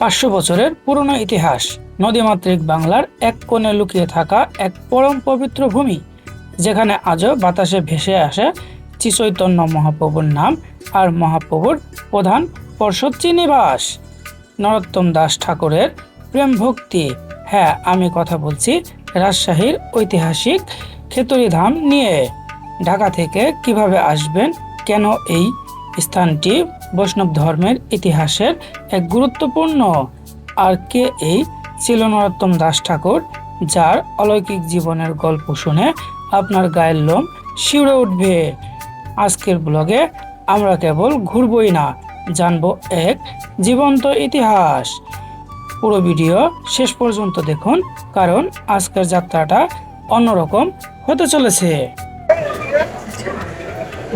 500 বছরের পুরনো ইতিহাস। নদীমাতৃক বাংলার এক কোণে লুকিয়ে থাকা এক পরম পবিত্র ভূমি, যেখানে আজও বাতাসে ভেসে আসে শ্রীচৈতন্য মহাপ্রভুর নাম আর মহাপ্রভুর প্রধান পর্ষদচি নিবাস নরোত্তম দাস ঠাকুরের প্রেম ভক্তি। হ্যাঁ, আমি কথা বলছি রাজশাহীর ঐতিহাসিক খেতড়িধাম নিয়ে। ঢাকা থেকে কিভাবে আসবেন, কেন এই স্থানটি বৈষ্ণব ধর্মের ইতিহাসের এক গুরুত্বপূর্ণ, আর কে এই ছিল নরোত্তম দাস ঠাকুর, যার অলৌকিক জীবনের গল্প শুনে আপনার গায়ের লোম শিউরে উঠবে। আজকের ব্লগে আমরা কেবল ঘুরবই না, জানবো এক জীবন্ত ইতিহাস। পুরো ভিডিও শেষ পর্যন্ত দেখুন, কারণ আজকের যাত্রাটা অন্যরকম হতে চলেছে।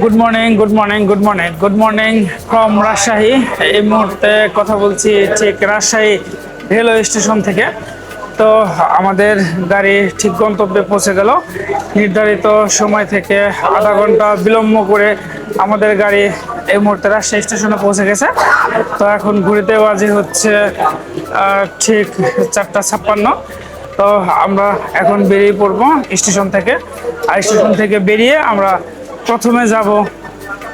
Good morning, good morning, good morning, good morning from Rajshahi. এই মুহূর্তে কথা বলছি ঠিক রাজশাহী রেলওয়ে স্টেশন থেকে। তো আমাদের গাড়ি ঠিক গন্তব্যে পৌঁছে গেল। নির্ধারিত সময় থেকে আধা ঘন্টা বিলম্ব করে আমাদের গাড়ি এই মুহূর্তে রাজশাহী স্টেশনে পৌঁছে গেছে। তো এখন ঘুরিতে বাজে হচ্ছে ঠিক 4:56। তো আমরা এখন বেরিয়ে পড়বো স্টেশন থেকে। আর স্টেশন থেকে বেরিয়ে আমরা প্রথমে যাব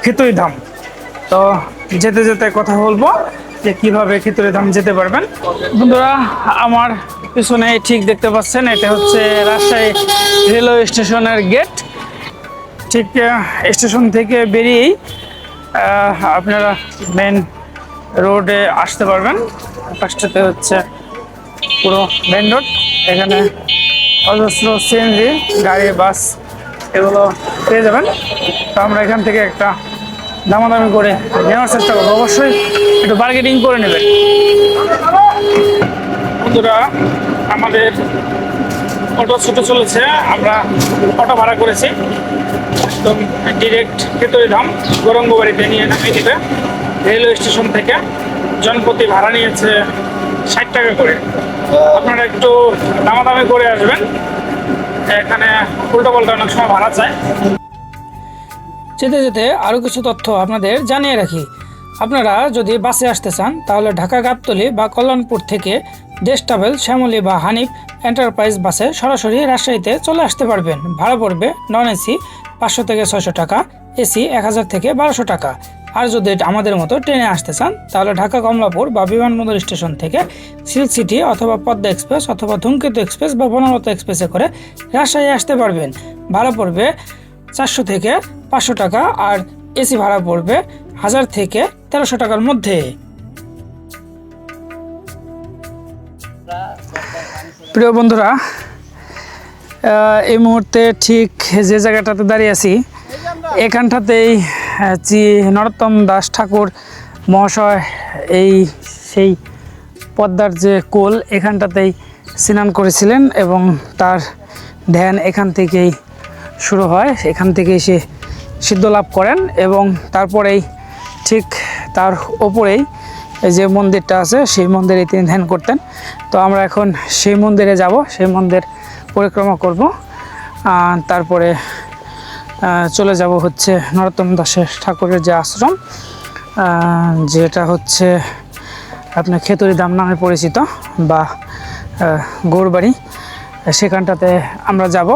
খেতড়িধাম। তো যেতে যেতে কথা বলবো যে কিভাবে খেতড়িধাম যেতে পারবেন। বন্ধুরা, আমার পিছনে ঠিক দেখতে পাচ্ছেন, এটা হচ্ছে রাজশাহী রেলওয়ে স্টেশনের গেট। ঠিক স্টেশন থেকে বেরিয়েই আপনারা মেন রোডে আসতে পারবেন। পাশটাতে হচ্ছে পুরো মেন রোড। এখানে অজস্র সিএনজি গাড়ি, বাস এগুলো পেয়ে যাবেন। তো আমরা এখান থেকে একটা দামাদামি করে নেওয়ার চেষ্টা করবো। অবশ্যই একটু বার্গেনিং করে নেবেন। বন্ধুরা, আমাদের অটো ছুটে চলেছে। আমরা অটো ভাড়া করেছি একদম ডিরেক্ট খেতড়িধাম গৌরঙ্গবাড়িতে নিয়ে নামিয়ে দিবে রেলওয়ে স্টেশন থেকে। জনপ্রতি ভাড়া নিয়েছে 60 টাকা করে। আপনারা একটু দামাদামি করে আসবেন, এখানে উল্টো পাল্টা অনেক সময় ভাড়া চায়। যেতে যেতে আরও কিছু তথ্য আপনাদের জানিয়ে রাখি। আপনারা যদি বাসে আসতে চান, তাহলে ঢাকা গাবতলী বা কল্যাণপুর থেকে দেশ ট্রাভেল, শ্যামলী বা হানিফ এন্টারপ্রাইজ বাসে সরাসরি রাজশাহীতে চলে আসতে পারবেন। ভাড়া পড়বে নন এসি 500 থেকে 600 টাকা, এসি 1000 থেকে 1200 টাকা। আর যদি আমাদের মতো ট্রেনে আসতে চান, তাহলে ঢাকা কমলাপুর বা বিমানবন্দর স্টেশন থেকে সিল্ক সিটি অথবা পদ্মা এক্সপ্রেস অথবা ধূমকেতু এক্সপ্রেস বা বনলতা এক্সপ্রেসে করে রাজশাহী আসতে পারবেন। ভাড়া পড়বে 400 থেকে 500 টাকা, আর এসি ভাড়া পড়বে 1000 থেকে 1300 টাকার মধ্যে। প্রিয় বন্ধুরা, এই মুহূর্তে ঠিক যে জায়গাটাতে দাঁড়িয়ে আছি, এখানটাতেই নরোত্তম দাস ঠাকুর মহাশয় এই সেই পদ্মার যে কোল, এখানটাতেই স্নান করেছিলেন এবং তার ধ্যান এখান থেকেই শুরু হয়। এখান থেকেই সে সিদ্ধ লাভ করেন এবং তারপরেই ঠিক তার ওপরেই এই যে মন্দিরটা আছে, সেই মন্দিরে তিনি ধ্যান করতেন। তো আমরা এখন সেই মন্দিরে যাব, সেই মন্দির পরিক্রমা করব, তারপরে চলে যাব হচ্ছে নরোত্তম দাস ঠাকুরের যে আশ্রম, যেটা হচ্ছে আপনার খেতড়িধাম নামে পরিচিত বা গৌরবাড়ি, সেখানটাতে আমরা যাব।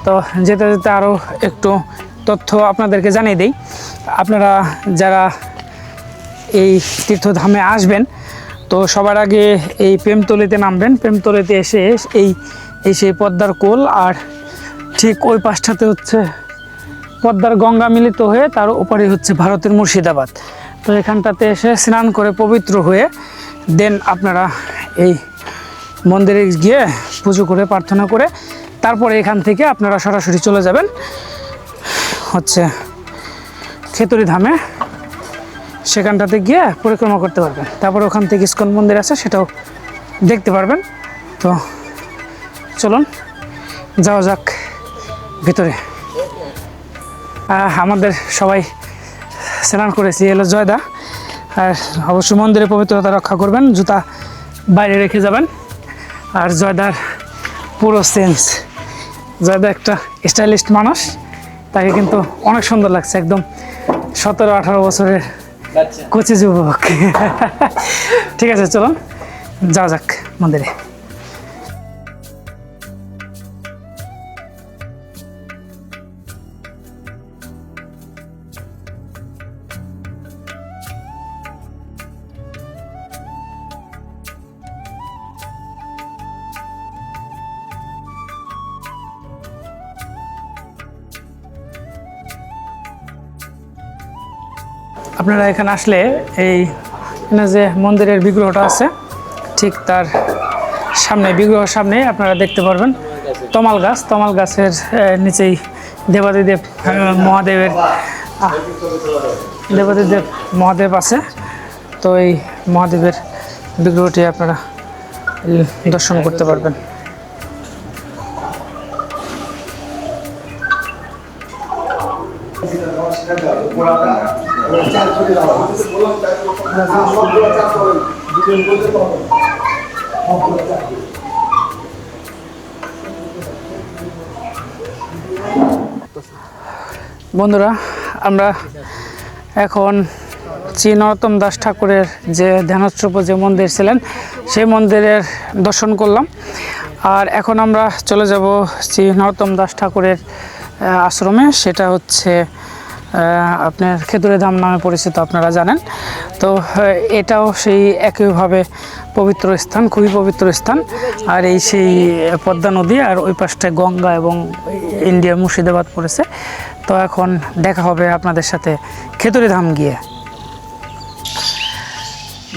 তো যেতে যেতে আরও একটু তথ্য আপনাদেরকে জানিয়ে দিই। আপনারা যারা এই তীর্থধামে আসবেন, তো সবার আগে এই প্রেমতলিতে নামবেন। প্রেমতলিতে এসে এই সেই পদ্মার কোল, আর ঠিক ওই পাশটাতে হচ্ছে পদ্মার গঙ্গা মিলিত হয়ে তার ওপারে হচ্ছে ভারতের মুর্শিদাবাদ। তো এখানটাতে এসে স্নান করে পবিত্র হয়ে দেন আপনারা এই মন্দিরে গিয়ে পুজো করে প্রার্থনা করে তারপরে এখান থেকে আপনারা সরাসরি চলে যাবেন হচ্ছে খেতড়িধামে। সেখানটাতে গিয়ে পরিক্রমা করতে পারবেন। তারপরে ওখান থেকে ইস্কন মন্দির আছে, সেটাও দেখতে পারবেন। তো চলুন যাওয়া যাক ভিতরে। আমাদের সবাই স্নান করেছি, এলো জয়দা। আর অবশ্যই মন্দিরে পবিত্রতা রক্ষা করবেন, জুতা বাইরে রেখে যাবেন। আর জয়দার পুরো সেন্স, জয়দা একটা স্টাইলিস্ট মানুষ, তাকে কিন্তু অনেক সুন্দর লাগছে, একদম 17-18 বছরের কচি যুবক। ঠিক আছে, চলুন যাওয়া যাক মন্দিরে। আপনারা এখানে আসলে এই যে মন্দিরের বিগ্রহটা আছে ঠিক তার সামনে, বিগ্রহের সামনে আপনারা দেখতে পারবেন তমাল গাছ। তমাল গাছের নিচেই দেবাদিদেব মহাদেব আছে। তো এই মহাদেবের বিগ্রহটি আপনারা দর্শন করতে পারবেন। বন্ধুরা, আমরা এখন শ্রী নরোত্তম দাস ঠাকুরের যে ধ্যানস্বরূপ যে মন্দির ছিলেন সেই মন্দিরের দর্শন করলাম। আর এখন আমরা চলে যাব শ্রী নরোত্তম দাস ঠাকুরের আশ্রমে। সেটা হচ্ছে আপনার খেতুরে ধাম নামে পরিচিত, আপনারা জানেন। তো এটাও সেই একইভাবে পবিত্র স্থান, খুবই পবিত্র স্থান। আর এই সেই পদ্মা নদী, আর ওই পাশটায় গঙ্গা এবং ইন্ডিয়া মুর্শিদাবাদ পড়েছে। তো এখন দেখা হবে আপনাদের সাথে খেতুরে ধাম গিয়ে।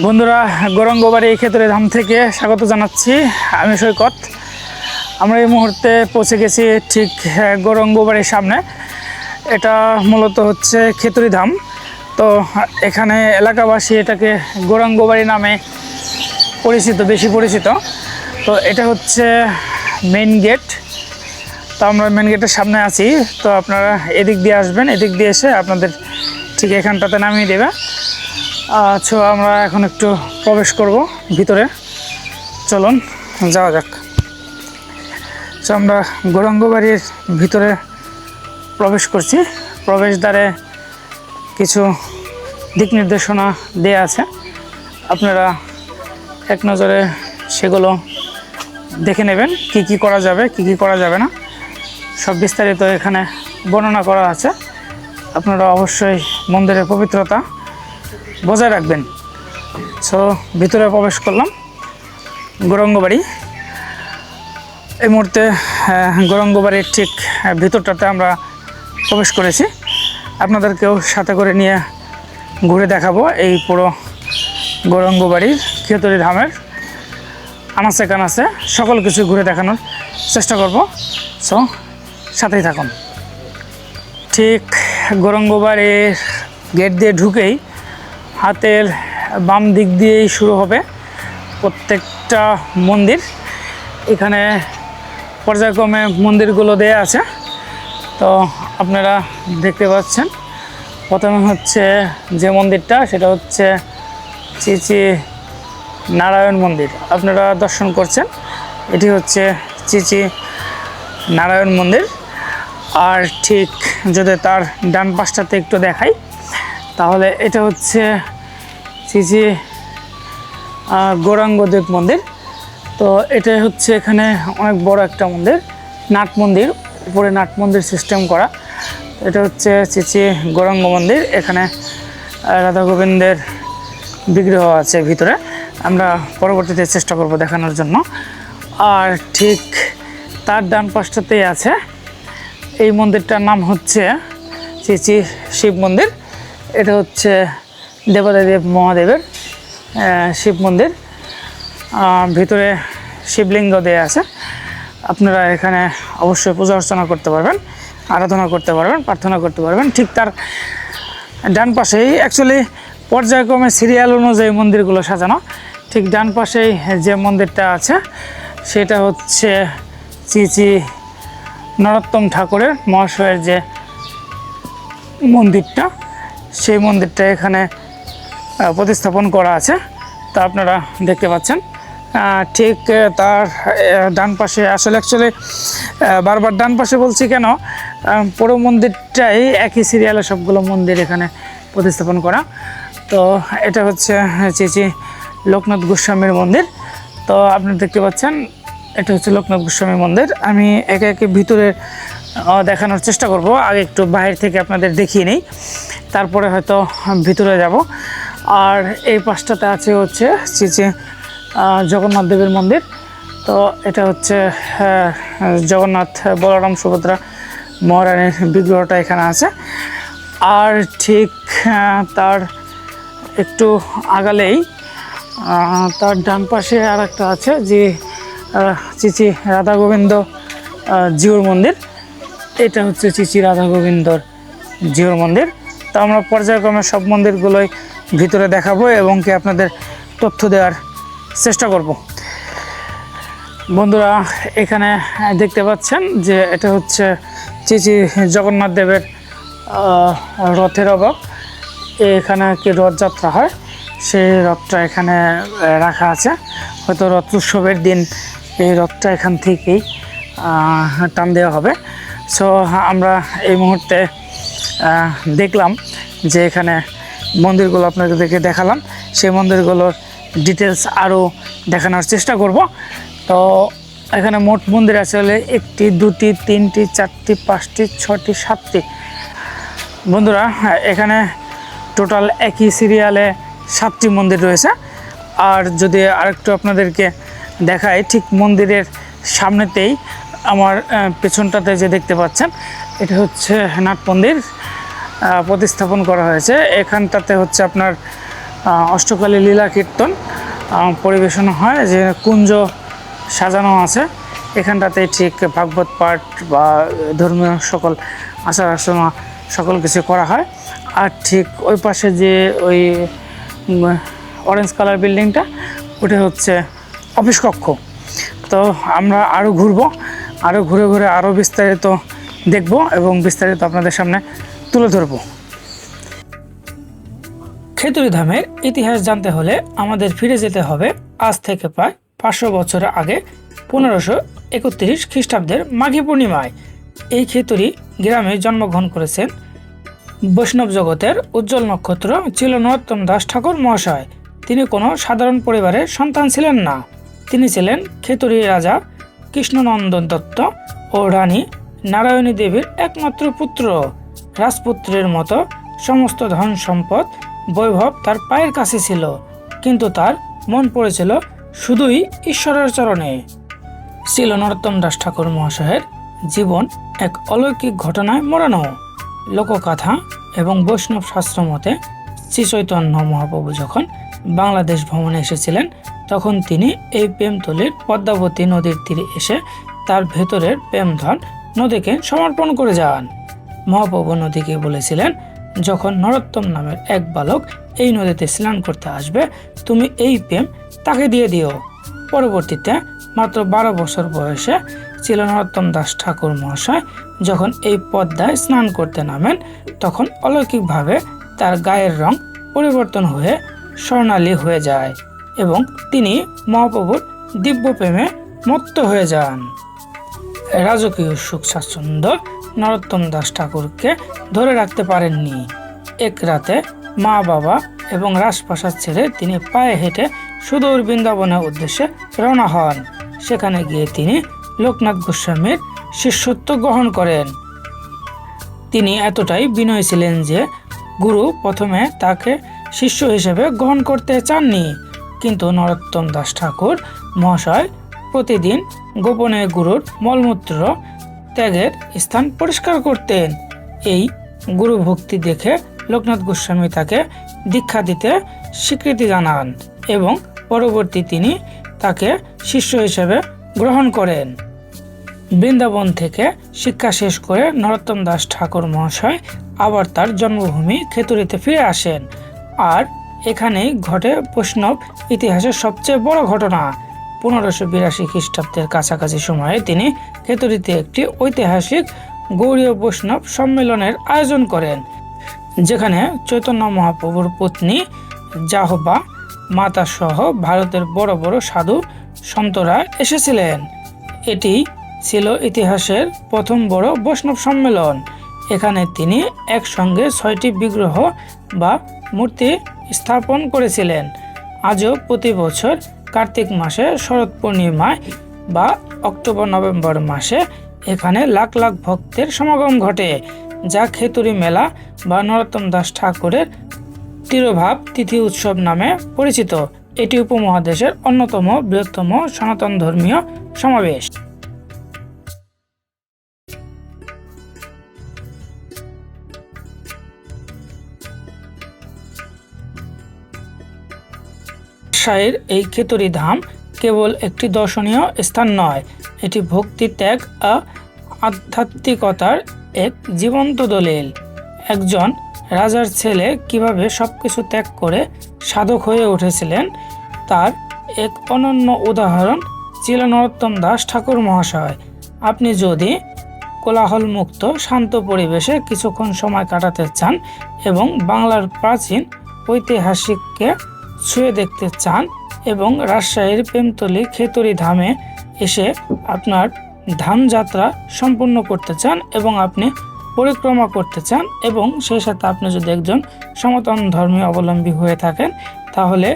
বন্ধুরা, গৌরাঙ্গবাড়ি খেতুরে ধাম থেকে স্বাগত জানাচ্ছি, আমি সৈকত। আমরা এই মুহূর্তে পৌঁছে গেছি ঠিক গৌরাঙ্গবাড়ির সামনে। এটা মূলত হচ্ছে খেতুরি ধাম। তো এখানে এলাকাবাসী এটাকে গৌরাঙ্গবাড়ি নামে বেশি পরিচিত। তো এটা হচ্ছে মেইন গেট। তো আমরা মেইন গেটের সামনে আছি। তো আপনারা এদিক দিয়ে আসবেন, এদিক দিয়ে এসে আপনাদের ঠিক এখানটাতে নামিয়ে দেবে। আচ্ছা, আমরা এখন একটু প্রবেশ করব ভিতরে, চলুন যাওয়া যাক। তো আমরা গৌরাঙ্গবাড়ির ভিতরে প্রবেশ করছি। প্রবেশদ্বারে কিছু দিক নির্দেশনা দেয়া আছে, আপনারা এক নজরে সেগুলো দেখে নেবেন। কি কি করা যাবে, কি কি করা যাবে না, সব বিস্তারিত এখানে বর্ণনা করা আছে। আপনারা অবশ্যই মন্দিরের পবিত্রতা বজায় রাখবেন। সো ভিতরে প্রবেশ করলাম গৌরাঙ্গবাড়ি। এই মুহূর্তে গৌরাঙ্গবাড়ির ঠিক ভিতরটাতে আমরা প্রবেশ করেছি। আপনাদেরকেও সাথে করে নিয়ে ঘুরে দেখাবো এই পুরো গৌরাঙ্গবাড়ির খেতুরি ধামের আনাচে কানাচে সকল কিছু ঘুরে দেখানোর চেষ্টা করব। সো সাথেই থাকুন। ঠিক গৌরাঙ্গবাড়ির গেট দিয়ে ঢুকেই হাতের বাম দিক দিয়েই শুরু হবে প্রত্যেকটা মন্দির। এখানে পর্যায়ক্রমে মন্দিরগুলো দেয়া আছে। তো আপনারা দেখতে পাচ্ছেন, প্রথমে হচ্ছে যে মন্দিরটা সেটা হচ্ছে শ্রী শ্রী নারায়ণ মন্দির। আপনারা দর্শন করছেন, এটি হচ্ছে শ্রী শ্রী নারায়ণ মন্দির। আর ঠিক যদি তার ডান পাশটাতে একটু দেখাই, তাহলে এটা হচ্ছে শ্রী শ্রী গৌরাঙ্গদেব মন্দির। তো এটা হচ্ছে এখানে অনেক বড় একটা মন্দির, নাট মন্দির, উপরে নাট মন্দির সিস্টেম করা। এটা হচ্ছে শ্রী শ্রী গৌরাঙ্গ মন্দির। এখানে রাধা গোবিন্দের বিগ্রহ আছে ভিতরে, আমরা পরবর্তীতে চেষ্টা করব দেখানোর জন্য। আর ঠিক তার ডান পাশটাতেই আছে এই মন্দিরটার নাম হচ্ছে শ্রী শ্রী শিব মন্দির। এটা হচ্ছে দেবাদিদেব মহাদেবের শিব মন্দির। ভিতরে শিবলিঙ্গ দেয়া আছে। আপনারা এখানে অবশ্যই পূজা অর্চনা করতে পারবেন, আরাধনা করতে পারবেন, প্রার্থনা করতে পারবেন। ঠিক তার ডান পাশেই, অ্যাকচুয়ালি পর্যায়ক্রমে সিরিয়াল অনুযায়ী মন্দিরগুলো সাজানো। ঠিক ডান পাশেই যে মন্দিরটা আছে সেটা হচ্ছে শ্রী শ্রী নরোত্তম ঠাকুরের মহাশয়ের যে মন্দিরটা, সেই মন্দিরটা এখানে প্রতিস্থাপন করা আছে। তা আপনারা দেখতে পাচ্ছেন। ঠিক তার ডান পাশে, আসলে অ্যাকচুয়ালি বারবার ডান পাশে বলছি কেন, পুরো মন্দিরটাই একই সিরিয়ালে সবগুলো মন্দির এখানে প্রতিস্থাপন করা। তো এটা হচ্ছে শ্রী শ্রী লোকনাথ গোস্বামীর মন্দির। তো আপনি দেখতে পাচ্ছেন এটা হচ্ছে লোকনাথ গোস্বামী মন্দির। আমি একে একে ভিতরে দেখানোর চেষ্টা করব। আগে একটু বাইরে থেকে আপনাদের দেখিয়ে নিই, তারপরে হয়তো ভিতরে যাব। আর এই পাশটাতে আছে হচ্ছে শ্রী জগন্নাথ দেবের মন্দির। তো এটা হচ্ছে জগন্নাথ, বলরাম, সুভদ্রা, মহারানীর বিগ্রহটা এখানে আছে। আর ঠিক তার একটু আগালেই তার ডান পাশে আর একটা আছে যে শ্রী রাধা গোবিন্দ জিউর মন্দির। এটা হচ্ছে শ্রী রাধা গোবিন্দর জিউর মন্দির। তো আমরা পর্যায়ক্রমে সব মন্দিরগুলোই ভিতরে দেখাবো এবং কি আপনাদের তথ্য দেওয়ার চেষ্টা করব। বন্ধুরা, এখানে দেখতে পাচ্ছেন যে এটা হচ্ছে শ্রী জগন্নাথ দেবের রথের অভাব। এখানে কি রথযাত্রা হয়, সেই রথটা এখানে রাখা আছে। হয়তো রথ উৎসবের দিন এই রথটা এখান থেকেই টান দেওয়া হবে। সো আমরা এই মুহূর্তে দেখলাম যে এখানে মন্দিরগুলো আপনাদেরকে দেখালাম, সেই মন্দিরগুলোর ডিটেলস আরও দেখানোর চেষ্টা করব। তো এখানে মোট মন্দির আছে হলে 1টি, 2টি, 3টি, 4টি, 5টি, 6টি, 7টি। বন্ধুরা, এখানে টোটাল একই সিরিয়ালে 7টি মন্দির রয়েছে। আর যদি আরেকটু আপনাদেরকে দেখাই, ঠিক মন্দিরের সামনেতেই আমার পেছনটাতে যে দেখতে পাচ্ছেন এটা হচ্ছে নাট মন্দির প্রতিস্থাপন করা হয়েছে। এখানটাতে হচ্ছে আপনার অষ্টকালী লীলা কীর্তন পরিবেশন হয়, যে কুঞ্জ সাজানো আছে। এখানটাতে ঠিক ভাগবত পাঠ বা ধর্মীয় সকল আচার আচরণ সকল কিছু করা হয়। আর ঠিক ওই পাশে যে ওই অরেঞ্জ কালার বিল্ডিংটা, ওটা হচ্ছে অফিস কক্ষ। তো আমরা আরও ঘুরবো, আরও ঘুরে ঘুরে আরও বিস্তারিত দেখব এবং বিস্তারিত আপনাদের সামনে তুলে ধরব। খেতুরি ধামের ইতিহাস জানতে হলে আমাদের ফিরে যেতে হবে আজ থেকে প্রায় 500 বছর আগে, 1531 খ্রিস্টাব্দের মাঘী পূর্ণিমায়। এই খেতুরি গ্রামে জন্মগ্রহণ করেছেন বৈষ্ণব জগতের উজ্জ্বল নক্ষত্র ছিল নরোত্তম দাস ঠাকুর মহাশয়। তিনি কোনো সাধারণ পরিবারের সন্তান ছিলেন না। তিনি ছিলেন খেতুরি রাজা কৃষ্ণনন্দন দত্ত ও রানী নারায়ণী দেবীর একমাত্র পুত্র। রাজপুত্রের মতো সমস্ত ধন সম্পদ বৈভব তার পায়ের কাছে ছিল, কিন্তু তার মন পড়েছিল শুধুই ঈশ্বরের চরণে। ছিল নরোত্তম দাস ঠাকুর মহাশয়ের জীবন এক অলৌকিক ঘটনায় মোড়ানো। লোককথা এবং বৈষ্ণব শাস্ত্র মতে শ্রী চৈতন্য মহাপ্রভু যখন বাংলাদেশ ভ্রমণে এসেছিলেন, তখন তিনি এই প্রেমতলির পদ্মাবতী নদীর তীরে এসে তার ভেতরের প্রেমধন নদীকে সমর্পণ করে যান। মহাপ্রভু নদীকে বলেছিলেন, যখন নরোত্তম নামের এক বালক এই নদীতে স্নান করতে আসবে, তুমি এই প্রেম তাকে দিয়ে দিও। পরবর্তীতে মাত্র 12 বছর বয়সে ছিল নরোত্তম দাস ঠাকুর মহাশয় যখন এই পদ্মায় স্নান করতে নামেন, তখন অলৌকিকভাবে তার গায়ের রং পরিবর্তন হয়ে স্বর্ণালী হয়ে যায় এবং তিনি মহাপ্রভুর দিব্য প্রেমে মত্ত হয়ে যান। রাজকীয় সুখ স্বাচ্ছন্দ্য নরোত্তম দাস ঠাকুরকে ধরে রাখতে পারেননি। এক রাতে মা বাবা এবং রাজপ্রাসাদ ছেড়ে তিনি পায়ে হেঁটে সুদূর বৃন্দাবনের উদ্দেশ্যে রওনা হন। সেখানে গিয়ে তিনি লোকনাথ গোস্বামীর শিষ্যত্ব গ্রহণ করেন। তিনি এতটাই বিনয়ী ছিলেন যে গুরু প্রথমে তাকে শিষ্য হিসেবে গ্রহণ করতে চাননি, কিন্তু নরোত্তম দাস ঠাকুর মহাশয় প্রতিদিন গোপনে গুরুর মলমূত্র ত্যাগের স্থান পরিষ্কার করতেন। এই গুরু ভক্তি দেখে লোকনাথ গোস্বামী তাকে দীক্ষা দিতে স্বীকৃতি জানান এবং পরবর্তী তিনি তাকে শিষ্য হিসেবে গ্রহণ করেন। বৃন্দাবন থেকে শিক্ষা শেষ করে নরোত্তম দাস ঠাকুর মহাশয় আবার তার জন্মভূমি খেতুরিতে ফিরে আসেন। আর এখানেই ঘটে বৈষ্ণব ইতিহাসের সবচেয়ে বড় ঘটনা। 1582 খ্রিস্টাব্দের কাছাকাছি সময়ে তিনি খেতুরিতে একটি ঐতিহাসিক গৌড়ীয় বৈষ্ণব সম্মেলনের আয়োজন করেন, যেখানে চৈতন্য মহাপ্রভুর পত্নী জাহ্বা মাতা সহ ভারতের বড় বড় সাধু সন্তরা এসেছিলেন। এটি ছিল ইতিহাসের প্রথম বড় বৈষ্ণব সম্মেলন। এখানে তিনি একসঙ্গে 6টি বিগ্রহ বা মূর্তি স্থাপন করেছিলেন। আজও প্রতি বছর কার্তিক মাসে শরৎ পূর্ণিমায় বা অক্টোবর নভেম্বর মাসে এখানে লাখ লাখ ভক্তের সমাগম ঘটে, যা খেতুরি মেলা বা নরোত্তম দাস ঠাকুরের তিরোভাব তিথি উৎসব নামে পরিচিত। এটি উপমহাদেশের অন্যতম বৃহত্তম সনাতন ধর্মীয় সমাবেশ। রাজশাহীর এই খেতুরি ধাম কেবল একটি দর্শনীয় স্থান নয়, এটি ভক্তি, ত্যাগ ও আধ্যাত্মিকতার এক জীবন্ত দলিল। একজন রাজার ছেলে কিভাবে সবকিছু ত্যাগ করে সাধক হয়ে উঠেছিলেন তার এক অনন্য উদাহরণ ছিল নরোত্তম দাস ঠাকুর মহাশয়। আপনি যদি কোলাহলমুক্ত শান্ত পরিবেশে কিছুক্ষণ সময় কাটাতে চান এবং বাংলার প্রাচীন ঐতিহাসিককে ছুঁয়ে দেখতে চান এবং রাজশাহীর প্রেমতলী খেতুরি ধামে এসে আপনার ধাম যাত্রা সম্পূর্ণ করতে চান এবং আপনি পরিক্রমা করতে চান এবং সেই সাথে আপনি যদি একজন সনাতন ধর্মীয় অবলম্বী হয়ে থাকেন, তাহলে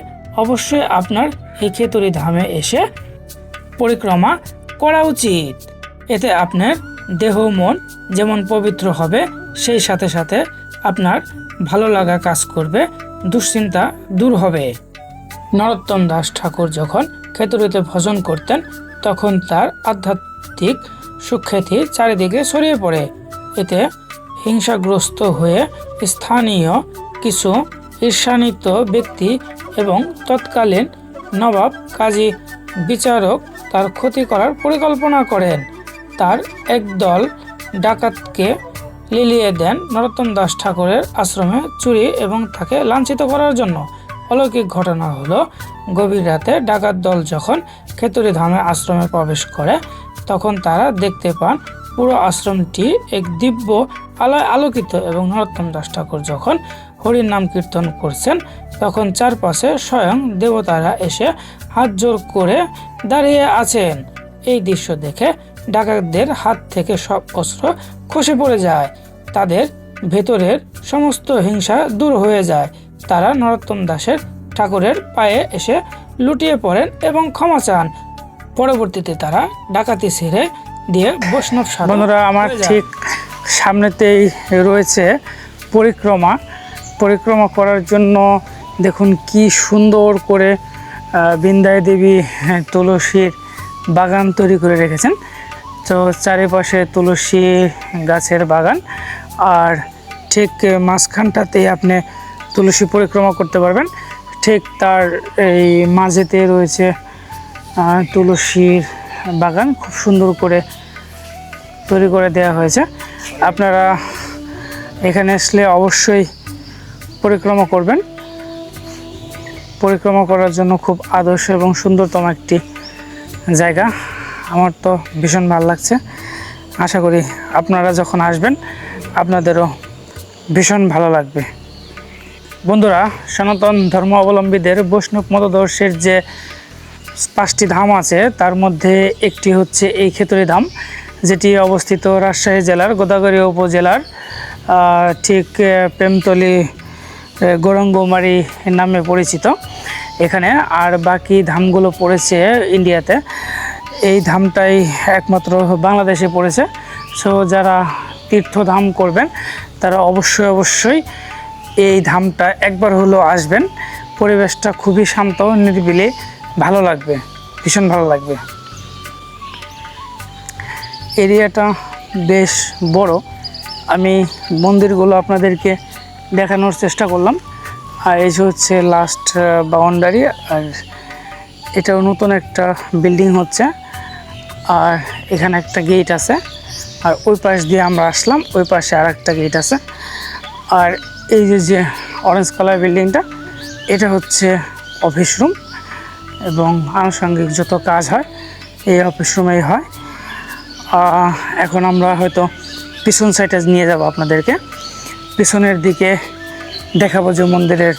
অবশ্যই আপনার এই খেতুরি ধামে এসে পরিক্রমা করা উচিত। এতে আপনার দেহ মন যেমন পবিত্র হবে, সেই সাথে সাথে আপনার ভালো লাগা কাজ করবে, দুশ্চিন্তা দূর হবে। নরোত্তম দাস ঠাকুর যখন খেতুরিতে ভজন করতেন তখন তার আধ্যাত্মিক সুখ্যাতি চারিদিকে ছড়িয়ে পড়ে। এতে হিংসাগ্রস্ত হয়ে স্থানীয় কিছু ঈর্ষান্বিত ব্যক্তি এবং তৎকালীন নবাব কাজী বিচারক তার ক্ষতি করার পরিকল্পনা করেন। তার একদল ডাকাতকে লিলিয়ে দেন নরোত্তম দাস ঠাকুরের আশ্রমে চুরি এবং তাকে লাঞ্ছিত করার জন্য। অলৌকিক ঘটনা হলো, গভীর রাতে ডাকাত দল যখন খেতুরি ধামে আশ্রমে প্রবেশ করে তখন তারা দেখতে পান পুরো আশ্রমটি এক দিব্য আলোয় আলোকিত এবং নরোত্তম দাস ঠাকুর যখন হরির নাম কীর্তন করছেন তখন চারপাশে স্বয়ং দেবতারা এসে হাত জোড় করে দাঁড়িয়ে আছেন। এই দৃশ্য দেখে ডাকাতদের হাত থেকে সব অস্ত্র খসে পড়ে যায়, তাদের ভেতরের সমস্ত হিংসা দূর হয়ে যায়। তারা নরোত্তম দাসের ঠাকুরের পায়ে এসে লুটিয়ে পড়েন এবং ক্ষমা চান। পরবর্তীতে তারা ডাকাতি ছেড়ে দিয়ে বৈষ্ণব সাধক। বন্ধুরা, আমার ঠিক সামনেতেই রয়েছে পরিক্রমা করার জন্য দেখুন কি সুন্দর করে বৃন্দায় দেবী তুলসীর বাগান তৈরি করে রেখেছেন। তো চারিপাশে তুলসী গাছের বাগান, আর ঠিক মাঝখানটাতেই আপনি তুলসী পরিক্রমা করতে পারবেন। ঠিক তার এই মাঝেতে রয়েছে তুলসীর বাগান, খুব সুন্দর করে তৈরি করে দেওয়া হয়েছে। আপনারা এখানে আসলে অবশ্যই পরিক্রমা করবেন। পরিক্রমা করার জন্য খুব আদর্শ এবং সুন্দরতম একটি জায়গা। আমার তো ভীষণ ভালো লাগছে। আশা করি আপনারা যখন আসবেন আপনাদেরও ভীষণ ভালো লাগবে। বন্ধুরা, সনাতন ধর্ম অবলম্বীদের বৈষ্ণব মতদর্শের যে 5টি ধাম আছে তার মধ্যে একটি হচ্ছে এই খেতুরি ধাম, যেটি অবস্থিত রাজশাহী জেলার গোদাগাড়ী উপজেলার ঠিক প্রেমতলী গৌরাঙ্গমারি নামে পরিচিত এখানে। আর বাকি ধামগুলো পড়েছে ইন্ডিয়াতে, এই ধামটাই একমাত্র বাংলাদেশে পড়েছে। সো যারা তীর্থধাম করবেন তারা অবশ্যই এই ধামটা একবার হলেও আসবেন। পরিবেশটা খুবই শান্ত, নিরিবিলি, ভালো লাগবে, ভীষণ ভালো লাগবে। এরিয়াটা বেশ বড়। আমি মন্দিরগুলো আপনাদেরকে দেখানোর চেষ্টা করলাম। আর এই যে হচ্ছে লাস্ট বাউন্ডারি, আর এটাও নতুন একটা বিল্ডিং হচ্ছে। আর এখানে একটা গেট আছে, আর ওই পাশ দিয়ে আমরা আসলাম, ওই পাশে আর একটা গেট আছে। আর এই যে অরেঞ্জ কালার বিল্ডিংটা, এটা হচ্ছে অফিস রুম এবং আনুষঙ্গিক যত কাজ হয় এই অফিস রুমেই হয়। এখন আমরা হয়তো পিছন সাইডে নিয়ে যাব আপনাদেরকে, পিছনের দিকে দেখাবো যে মন্দিরের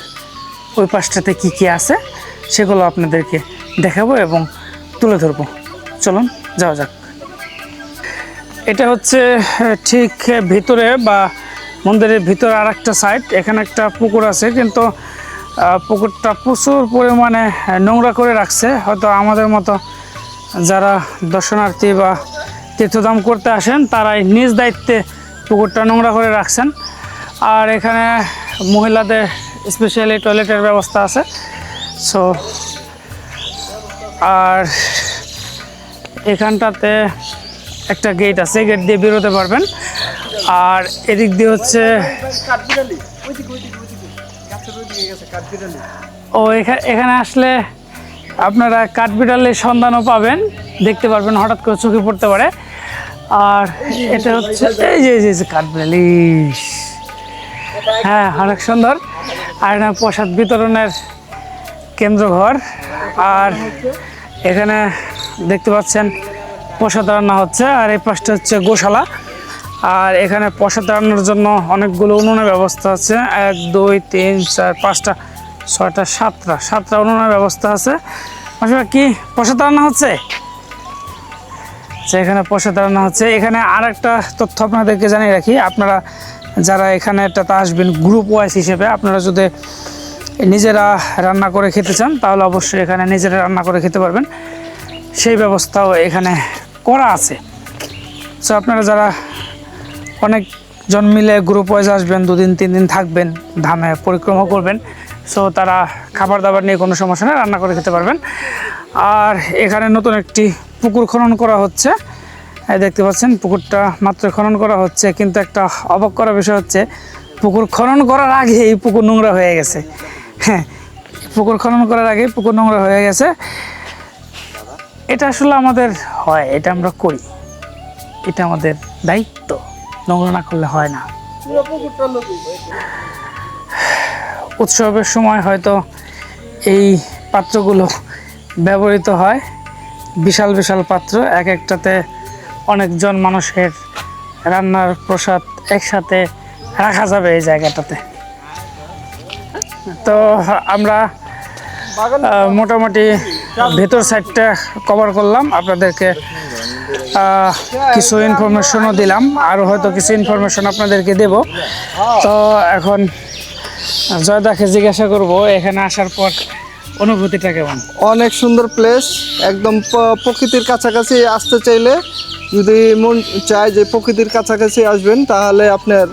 ওই পাশটাতে কি কি আছে সেগুলো আপনাদেরকে দেখাবো এবং তুলে ধরবো। চলুন যাওয়া যাক। এটা হচ্ছে ঠিক ভিতরে বা মন্দিরের ভিতরে আর একটা সাইড। এখানে একটা পুকুর আছে, কিন্তু পুকুরটা প্রচুর পরিমাণে নোংরা করে রাখছে। হয়তো আমাদের মতো যারা দর্শনার্থী বা তীর্থধাম করতে আসেন তারাই নিজ দায়িত্বে পুকুরটা নোংরা করে রাখছেন। আর এখানে মহিলাদের স্পেশালি টয়লেটের ব্যবস্থা আছে। সো আর এখানটাতে একটা গেট আছে, গেট দিয়ে বেরোতে পারবেন। আর এদিক দিয়ে হচ্ছে এখানে আসলে আপনারা কাঠবিড়ালির সন্ধানও পাবেন, দেখতে পারবেন, হঠাৎ করে চোখে পড়তে পারে। আর এটা হচ্ছে এই যে কাঠবিড়ালি, হ্যাঁ অনেক সুন্দর। আর এখানে প্রসাদ বিতরণের কেন্দ্রঘর। আর এখানে দেখতে পাচ্ছেন প্রসাদ রান্না হচ্ছে। আর এই পাশটা হচ্ছে গোশালা। আর এখানে প্রসাদ রান্নার জন্য অনেকগুলো উনুনের ব্যবস্থা আছে, 1 2 3 4 5টা 6টা 7টা উনুনের ব্যবস্থা আছে। আসলে কি প্রসাদ রান্না হচ্ছে, এখানে প্রসাদ রান্না হচ্ছে। এখানে আর একটা তথ্য আপনাদেরকে জানিয়ে রাখি, আপনারা যারা এখানে এটাতে আসবেন গ্রুপ ওয়াইজ হিসেবে, আপনারা যদি নিজেরা রান্না করে খেতে চান তাহলে অবশ্যই এখানে নিজেরা রান্না করে খেতে পারবেন, সেই ব্যবস্থাও এখানে করা আছে। সো আপনারা যারা অনেকজন মিলে গ্রুপ ওয়াইজ আসবেন, 2 দিন 3 দিন থাকবেন, ধামে পরিক্রমা করবেন, সো তারা খাবার দাবার নিয়ে কোনো সমস্যা নেই, রান্না করে খেতে পারবেন। আর এখানে নতুন একটি পুকুর খনন করা হচ্ছে, দেখতে পাচ্ছেন পুকুরটা মাত্র খনন করা হচ্ছে। কিন্তু একটা অবাক করার বিষয় হচ্ছে, পুকুর খনন করার আগে এই পুকুর নোংরা হয়ে গেছে। হ্যাঁ, পুকুর খনন করার আগে পুকুর নোংরা হয়ে গেছে। এটা আসলে আমাদের হয়, এটা আমরা করি, এটা আমাদের দায়িত্ব, নোংরা না করলে হয় না। উৎসবের সময় হয়তো এই পাত্রগুলো ব্যবহৃত হয়, বিশাল বিশাল পাত্র, এক একটাতে অনেকজন মানুষের রান্নার প্রসাদ একসাথে রাখা যাবে এই জায়গাটাতে। তো আমরা মোটামুটি ভেতর সাইডটা কভার করলাম, আপনাদেরকে কিছু ইনফরমেশনও দিলাম, আরও হয়তো কিছু ইনফরমেশন আপনাদেরকে দেব। তো এখন জয়দাকে জিজ্ঞাসা করব এখানে আসার পর অনুভূতিটা কেমন। অনেক সুন্দর প্লেস, একদম প্রকৃতির কাছাকাছি আসতে চাইলে, যদি মন চায় যে প্রকৃতির কাছাকাছি আসবেন, তাহলে আপনার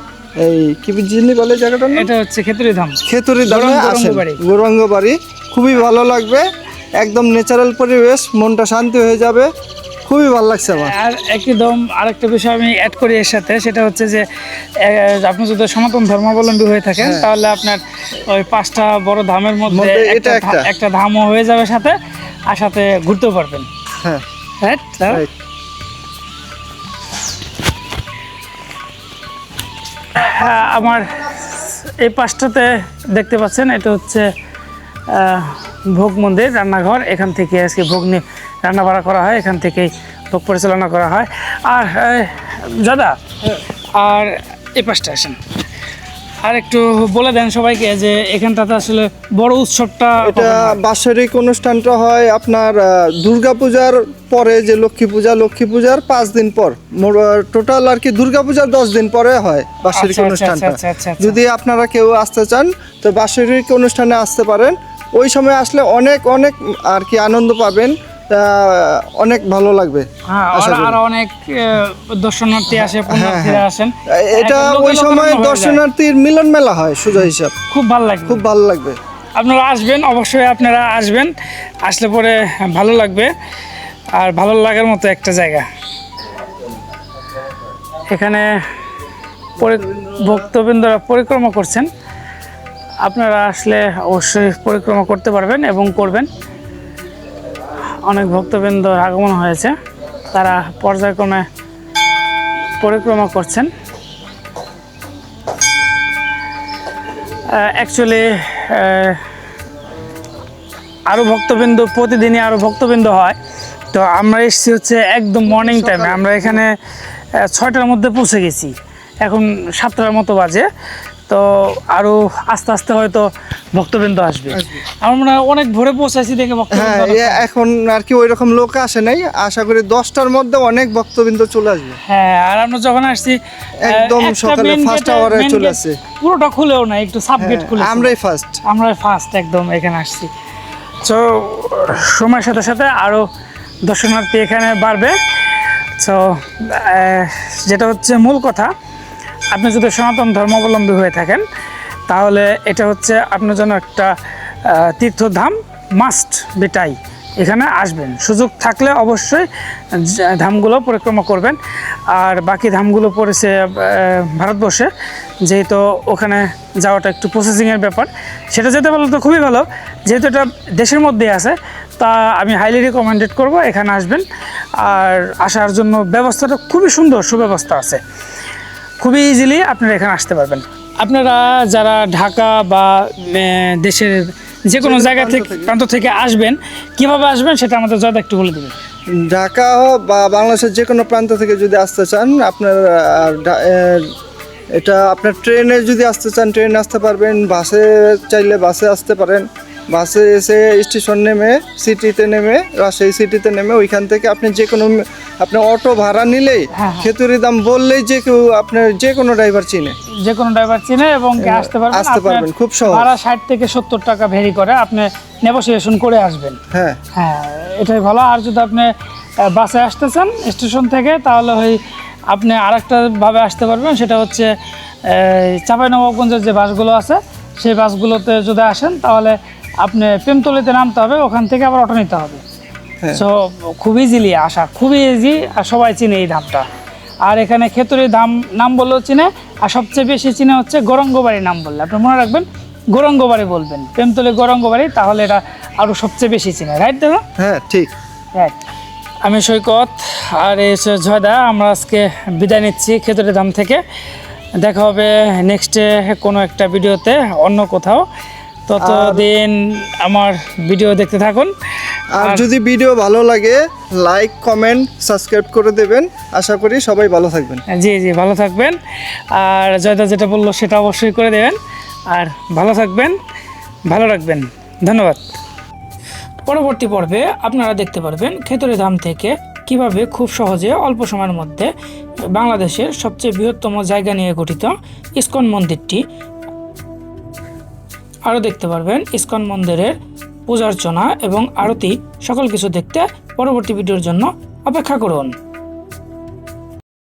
এই কি জিনিস বলে জায়গাটার নাম? এটা হচ্ছে খেতুরি ধাম। খেতুরি ধামে আসেন, গৌরাঙ্গ বাড়ি, খুবই ভালো লাগবে, একদম ন্যাচারাল পরিবেশ, মনটা শান্তি হয়ে যাবে, খুবই ভালো লাগছে আমার। আর একদম আরেকটা বিষয় আমি অ্যাড করি এর সাথে, সেটা হচ্ছে যে আপনি যদি সনাতন ধর্মাবলম্বী হয়ে থাকেন তাহলে আপনার ওই 5টা বড় ধামের মধ্যে একটা ধামও হয়ে যাবে সাথে, আর সাথে ঘুরতেও পারবেন। হ্যাঁ, রাইট। হ্যাঁ, আমার এই পাশটাতে দেখতে পাচ্ছেন এটা হচ্ছে ভোগ মন্দির, রান্নাঘর। এখান থেকে আজকে ভোগ নিয়ে রান্না বাড়া করা হয়, এখান থেকেই ভোগ পরিচালনা করা হয়। আর দাদা, আর এই পাশটা আসেন, আর একটু বলে দেন সবাইকে যে এখানটাতে আসলে বড় উৎসবটা, এটা বাৎসরিক অনুষ্ঠানটা হয় আপনার দুর্গাপূজার পরে, যে লক্ষ্মী পূজার 5 দিন পর, টোটাল আর কি দুর্গাপূজার 10 দিন পরে হয় বাৎসরিক অনুষ্ঠানটা। যদি আপনারা কেউ আসতে চান তো বাৎসরিক অনুষ্ঠানে আসতে পারেন, ওই সময় আসলে অনেক অনেক আর কি আনন্দ পাবেন, অনেক ভালো লাগবে। আর অনেক দর্শনার্থী আসে, পুণ্যার্থীরা আসেন, এটা ওই সময় দর্শনার্থীর মিলন মেলা হয় সোজা হিসাব, খুব ভালো লাগবে, খুব ভালো লাগবে। আপনারা আসবেন, অবশ্যই আপনারা আসবেন, আসলে পরে ভালো লাগবে। আর ভালো লাগার মতো একটা জায়গা, এখানে ভক্তবৃন্দরা পরিক্রমা করছেন, আপনারা আসলে অবশ্যই পরিক্রমা করতে পারবেন এবং করবেন। অনেক ভক্তবৃন্দর আগমন হয়েছে, তারা পর্যায়ক্রমে পরিক্রমা করছেন। অ্যাকচুয়ালি আরও ভক্তবৃন্দ, প্রতিদিনই আরও ভক্তবৃন্দ হয়। তো আমরা এসেছি হচ্ছে একদম মর্নিং টাইমে, আমরা এখানে 6টার মধ্যে পৌঁছে গেছি, এখন 7টার মতো বাজে। তো আরো আস্তে আস্তে হয়তো ভক্তবৃন্দ আসবে। আসবে। আমরা অনেক ভোরে পৌঁছাইছি দেখে ভক্তবৃন্দ হ্যাঁ, এখন আর কি ওই রকম লোক আসে নাই, আশা করি 10টার মধ্যে অনেক ভক্তবৃন্দ চলে আসবে। হ্যাঁ, আর আমরা যখন আসছি একদম একটা সকালে main ফার্স্ট gate-এ- আওয়ারে main চলে gate আসছে। পুরোটা খুলেও না, একটু সাব গেট খুলে আমরাই ফার্স্ট। আমরা ফার্স্ট একদম এখানে আসছি। তো সময়ের সাথে সাথে আরও দর্শনার্থী এখানে বাড়বে। তো যেটা হচ্ছে মূল কথা, আপনি যদি সনাতন ধর্মাবলম্বী হয়ে থাকেন তাহলে এটা হচ্ছে আপনার জন্য একটা তীর্থধাম, মাস্ট বেটাই এখানে আসবেন। সুযোগ থাকলে অবশ্যই ধামগুলো পরিক্রমা করবেন। আর বাকি ধামগুলো পড়েছে ভারতবর্ষে, যেহেতু ওখানে যাওয়াটা একটু প্রসেসিংয়ের ব্যাপার, সেটা যেতে পারলে তো খুবই ভালো। যেহেতু এটা দেশের মধ্যেই আছে, তা আমি হাইলি রিকমেন্ডেড করব এখানে আসবেন। আর আসার জন্য ব্যবস্থাটা খুবই সুন্দর, সুব্যবস্থা আছে, খুবই ইজিলি আপনারা এখানে আসতে পারবেন। আপনারা যারা ঢাকা বা দেশের যে কোনো জায়গা থেকে প্রান্ত থেকে আসবেন, কিভাবে আসবেন সেটা আমাদের জয়দা একটু বলে দেবেন। ঢাকা বা বাংলাদেশের যে কোনো প্রান্ত থেকে যদি আসতে চান, আপনার এটা আপনার ট্রেনে যদি আসতে চান ট্রেনে আসতে পারবেন, বাসে চাইলে বাসে আসতে পারেন। বাসে এসে স্টেশন নেমে সিটিতে নেমে রাজশাহী সিটিতে নেমে ওইখান থেকে আপনি যে কোনো আপনি অটো ভাড়া নিলেই খেতুরি দাম বললেই যে কেউ আপনার যে কোনো ড্রাইভার চিনে, যে কোনো ড্রাইভার চিনে এবং আসতে পারবেন। আসতে পারবেন, খুব সহজ। ভাড়া 60 থেকে 70 টাকা ভেরি করে, আপনি নেগোসিয়েশন করে আসবেন। হ্যাঁ হ্যাঁ, এটাই ভালো। আর যদি আপনি বাসে আসতে চান স্টেশন থেকে, তাহলে ওই আপনি আরেকটা ভাবে আসতে পারবেন, সেটা হচ্ছে চাঁপাইনবাবগঞ্জের যে বাসগুলো আছে সেই বাসগুলোতে যদি আসেন তাহলে আপনি প্রেমতলিতে নামতে হবে, ওখান থেকে আবার অটো নিতে হবে। সো খুব ইজিলি আসা, খুবই ইজি, আর সবাই চিনে এই ধামটা। আর এখানে খেতুরি ধাম নাম বললেও চিনে, আর সবচেয়ে বেশি চিনে হচ্ছে গৌরাঙ্গবাড়ি নাম বললে। আপনি মনে রাখবেন গৌরাঙ্গবাড়ি বলবেন, প্রেমতলি গৌরাঙ্গবাড়ি, তাহলে এটা আরও সবচেয়ে বেশি চিনে। রাইট দাদা? হ্যাঁ ঠিক। রাইট। আমি সৈকত আর এই হচ্ছে জয়দা, আমরা আজকে বিদায় নিচ্ছি খেতুরি ধাম থেকে। দেখা হবে নেক্সটে কোনো একটা ভিডিওতে অন্য কোথাও। ততদিন আমার ভিডিও দেখতে থাকুন। আর যদি ভিডিও ভালো লাগে লাইক কমেন্ট সাবস্ক্রাইব করে দেবেন। আশা করি সবাই ভালো থাকবেন। জি জি, ভালো থাকবেন। আর জয়দা যেটা বললো সেটা অবশ্যই করে দেবেন। আর ভালো থাকবেন, ভালো রাখবেন। ধন্যবাদ। পরবর্তী পর্বে আপনারা দেখতে পারবেন খেতুরি ধাম থেকে কিভাবে খুব সহজে অল্প সময়ের মধ্যে বাংলাদেশের সবচেয়ে বৃহত্তম জায়গা নিয়ে গঠিত ইসকন মন্দিরটি, আরও দেখতে পারবেন ইসকন মন্দিরের পূজার্চনা এবং আরতি, সকল কিছু দেখতে পরবর্তী ভিডিওর জন্য অপেক্ষা করুন।